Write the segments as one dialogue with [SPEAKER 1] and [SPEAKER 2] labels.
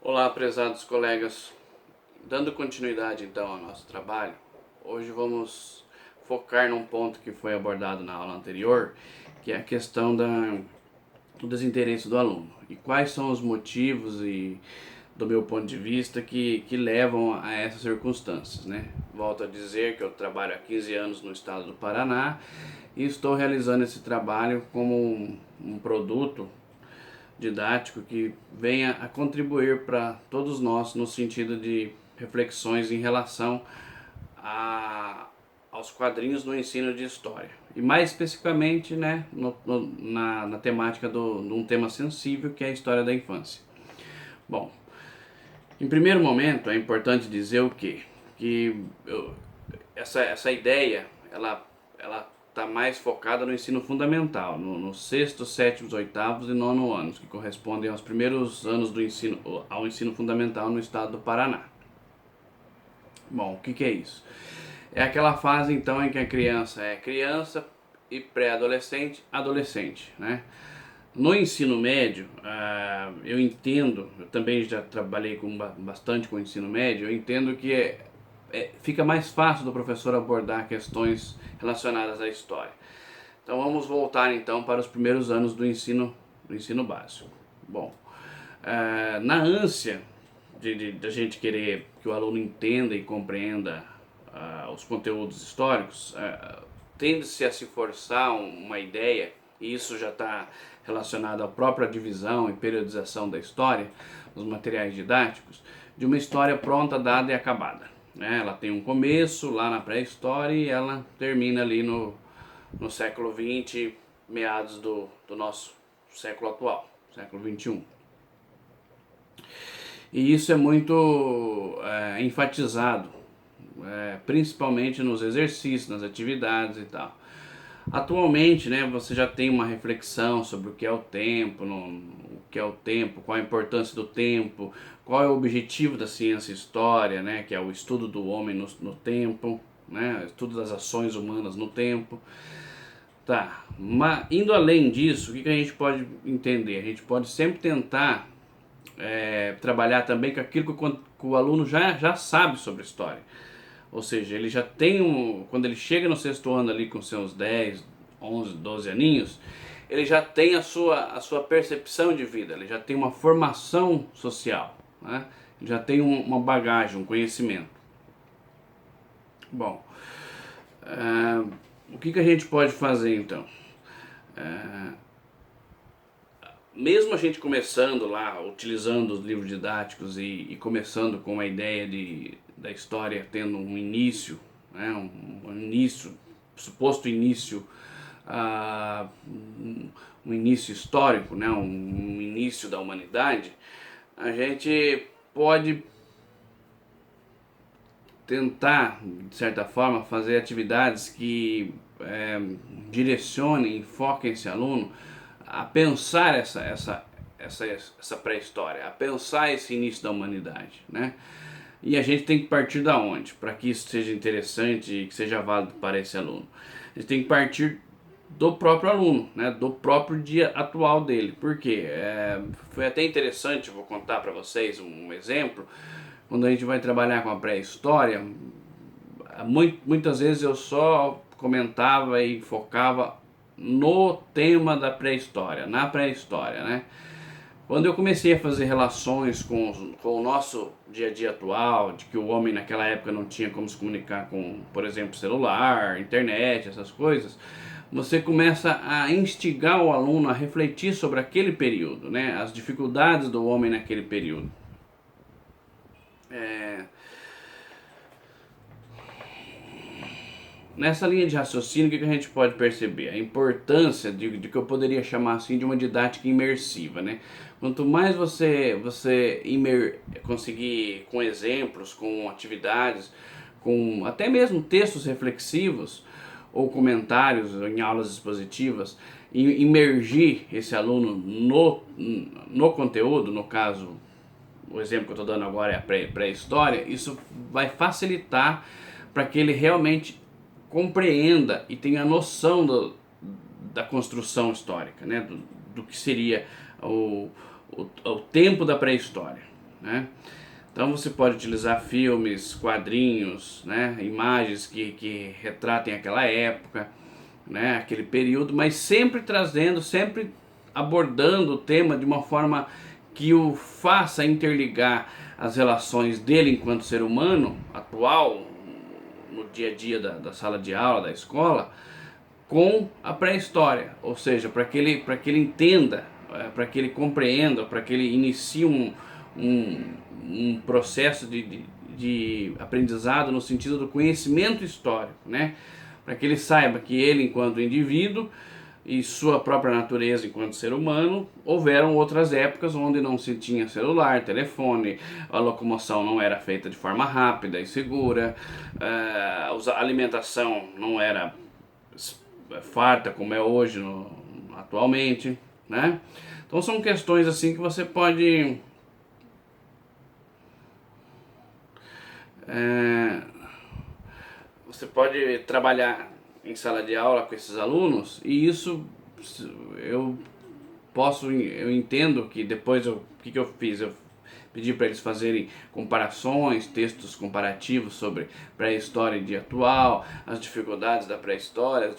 [SPEAKER 1] Olá, prezados colegas. Dando continuidade então ao nosso trabalho, hoje vamos focar num ponto que foi abordado na aula anterior, que é a questão do desinteresse do aluno. E quais são os motivos do meu ponto de vista que levam a essas circunstâncias, né? Volto a dizer que eu trabalho há 15 anos no estado do Paraná e estou realizando esse trabalho como um produto didático que venha a contribuir para todos nós no sentido de reflexões em relação aos quadrinhos no ensino de história. E mais especificamente, né, na temática de um tema sensível que é a história da infância. Bom, em primeiro momento é importante dizer o quê? Essa ideia, ela está mais focada no ensino fundamental, no sexto, sétimo, oitavos e nono anos, que correspondem aos primeiros anos ao ensino fundamental no estado do Paraná. Bom, o que é isso? É aquela fase então em que a criança é criança e pré-adolescente, adolescente, né? No ensino médio, eu entendo, eu também já trabalhei bastante com o ensino médio, eu entendo que fica mais fácil do professor abordar questões relacionadas à história. Então vamos voltar então para os primeiros anos do ensino básico. Bom, na ânsia de a gente querer que o aluno entenda e compreenda os conteúdos históricos, tende-se a se forçar uma ideia, e isso já está relacionado à própria divisão e periodização da história, os materiais didáticos, de uma história pronta, dada e acabada. Ela tem um começo lá na pré-história e ela termina ali no século XX, meados do nosso século atual, século XXI. E isso é muito enfatizado, principalmente nos exercícios, nas atividades e tal. Atualmente, né, você já tem uma reflexão sobre o que é o tempo, qual a importância do tempo, qual é o objetivo da ciência história, né, que é o estudo do homem no tempo, né, o estudo das ações humanas no tempo. Tá, mas indo além disso, o que a gente pode entender? A gente pode sempre tentar trabalhar também com aquilo que o aluno já sabe sobre história. Ou seja, ele já tem quando ele chega no sexto ano ali com seus 10, 11, 12 aninhos, ele já tem a sua percepção de vida, ele já tem uma formação social, né? Ele já tem uma bagagem, um conhecimento. Bom, o que a gente pode fazer então? Mesmo a gente começando lá, utilizando os livros didáticos e começando com a ideia da história tendo um início, né, suposto início, um início histórico, né, um início da humanidade, a gente pode tentar, de certa forma, fazer atividades que direcionem, enfoquem esse aluno a pensar essa pré-história, a pensar esse início da humanidade, né? E a gente tem que partir da onde? Para que isso seja interessante e que seja válido para esse aluno. A gente tem que partir do próprio aluno, né? Do próprio dia atual dele. Por quê? Foi até interessante, vou contar para vocês um exemplo. Quando a gente vai trabalhar com a pré-história, muitas vezes eu só comentava e focava no tema da pré-história, na pré-história, né? Quando eu comecei a fazer relações com o nosso dia a dia atual, de que o homem naquela época não tinha como se comunicar com, por exemplo, celular, internet, essas coisas, você começa a instigar o aluno a refletir sobre aquele período, né? As dificuldades do homem naquele período. Nessa linha de raciocínio, o que a gente pode perceber? A importância de que eu poderia chamar assim de uma didática imersiva, né? Quanto mais você conseguir com exemplos, com atividades, com até mesmo textos reflexivos ou comentários em aulas expositivas, imergir esse aluno no conteúdo, no caso, o exemplo que eu estou dando agora é a pré-história, isso vai facilitar para que ele realmente compreenda e tenha noção da construção histórica, né? do que seria o tempo da pré-história. né? Então você pode utilizar filmes, quadrinhos, né, imagens que retratem aquela época, né, aquele período, mas sempre trazendo, sempre abordando o tema de uma forma que o faça interligar as relações dele enquanto ser humano atual, no dia a dia da sala de aula, da escola, com a pré-história, ou seja, para que ele entenda, para que ele compreenda, para que ele inicie um processo de aprendizado no sentido do conhecimento histórico, né? Para que ele saiba que ele, enquanto indivíduo, e sua própria natureza enquanto ser humano, houveram outras épocas onde não se tinha celular, telefone, a locomoção não era feita de forma rápida e segura, a alimentação não era farta como é hoje atualmente, né? Então são questões assim que você pode trabalhar em sala de aula com esses alunos, e isso eu eu entendo que depois o que eu fiz? Eu pedi para eles fazerem comparações, textos comparativos sobre pré-história e dia atual, as dificuldades da pré-história,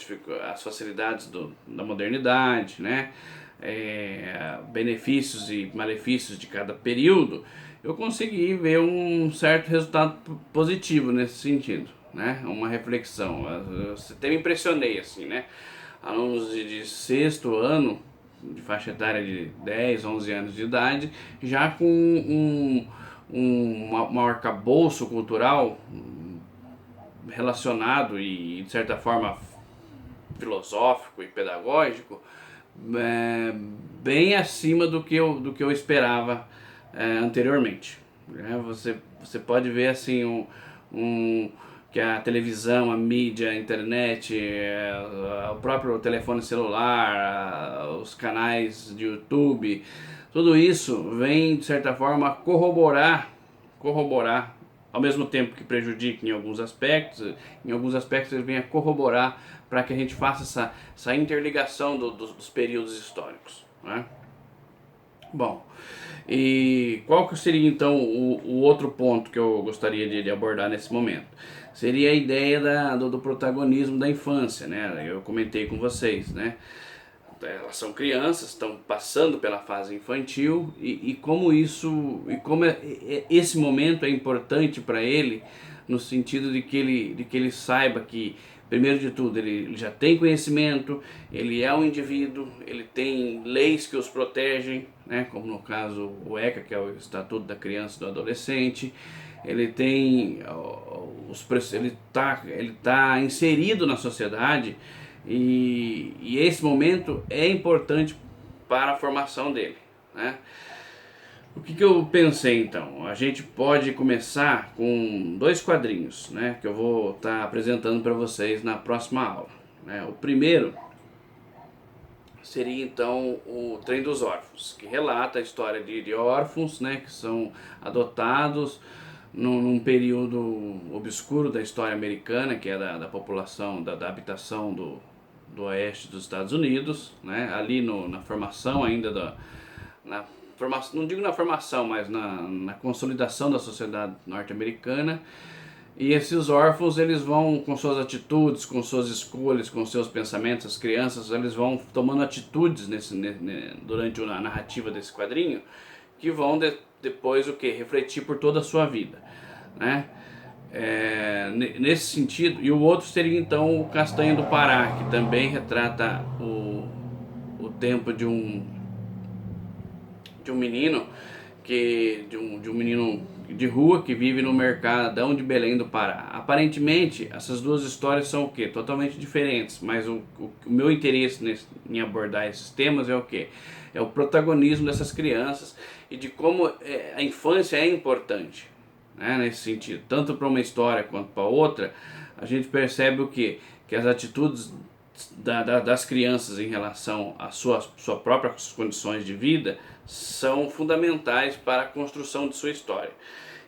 [SPEAKER 1] as facilidades da modernidade, né? Benefícios e malefícios de cada período. Eu consegui ver um certo resultado positivo nesse sentido, né? Uma reflexão. Eu até me impressionei assim, né? Alunos de sexto ano, de faixa etária de 10, 11 anos de idade, já com um arcabouço cultural relacionado e, de certa forma, filosófico e pedagógico, bem acima do que eu esperava anteriormente. Você pode ver assim que a televisão, a mídia, a internet, o próprio telefone celular, os canais de YouTube, tudo isso vem de certa forma corroborar, ao mesmo tempo que prejudica em alguns aspectos ele vem a corroborar para que a gente faça essa interligação dos períodos históricos, né? Bom, e qual que seria então o outro ponto que eu gostaria de abordar nesse momento? Seria a ideia do protagonismo da infância, né? Eu comentei com vocês, né? Elas são crianças, estão passando pela fase infantil e como esse momento é importante para ele no sentido de que ele saiba que, primeiro de tudo, ele já tem conhecimento, ele é um indivíduo, ele tem leis que os protegem, né? Como no caso o ECA, que é o Estatuto da Criança e do Adolescente. Ele tem ele tá inserido na sociedade e esse momento é importante para a formação dele, né? O que eu pensei então? A gente pode começar com dois quadrinhos, né, que eu vou estar apresentando para vocês na próxima aula, né? O primeiro seria então o Trem dos Órfãos, que relata a história de órfãos, né, que são adotados num período obscuro da história americana, que é da população, da habitação do oeste dos Estados Unidos, né, ali na formação ainda não digo na formação, mas na consolidação da sociedade norte-americana. E esses órfãos, eles vão com suas atitudes, com suas escolhas, com seus pensamentos, as crianças, eles vão tomando atitudes durante a narrativa desse quadrinho, que vão depois refletir por toda a sua vida, né? Nesse sentido. E o outro seria então o Castanha do Pará, que também retrata o tempo de um menino de um menino de rua que vive no mercadão de Belém do Pará. Aparentemente, essas duas histórias são o quê? Totalmente diferentes, mas o meu interesse em abordar esses temas é o quê? É o protagonismo dessas crianças e de como a infância é importante, né, nesse sentido. Tanto para uma história quanto para outra, a gente percebe o quê? Que as atitudes das crianças em relação às suas próprias condições de vida são fundamentais para a construção de sua história.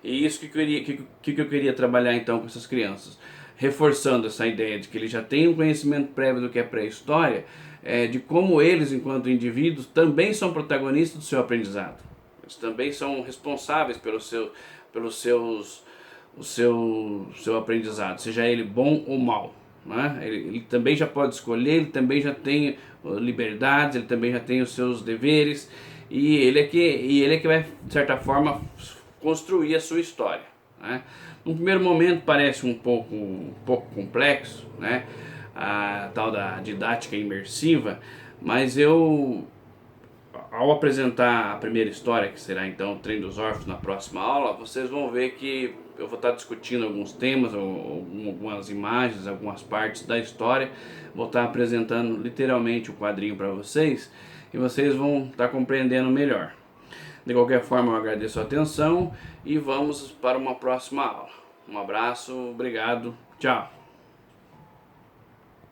[SPEAKER 1] E isso que eu queria trabalhar então com essas crianças, reforçando essa ideia de que eles já têm um conhecimento prévio do que é pré-história, de como eles, enquanto indivíduos, também são protagonistas do seu aprendizado. Eles também são responsáveis pelos seus, seu aprendizado, seja ele bom ou mal. Né? Ele também já pode escolher, ele também já tem liberdades, ele também já tem os seus deveres, e ele é que vai, de certa forma, construir a sua história. Né? No primeiro momento parece um pouco complexo, né? A tal da didática imersiva, mas ao apresentar a primeira história, que será então o Trem dos Órfãos, na próxima aula, vocês vão ver que eu vou estar discutindo alguns temas, algumas imagens, algumas partes da história, vou estar apresentando literalmente o quadrinho para vocês, e vocês vão estar compreendendo melhor. De qualquer forma, eu agradeço a atenção e vamos para uma próxima aula. Um abraço, obrigado, tchau!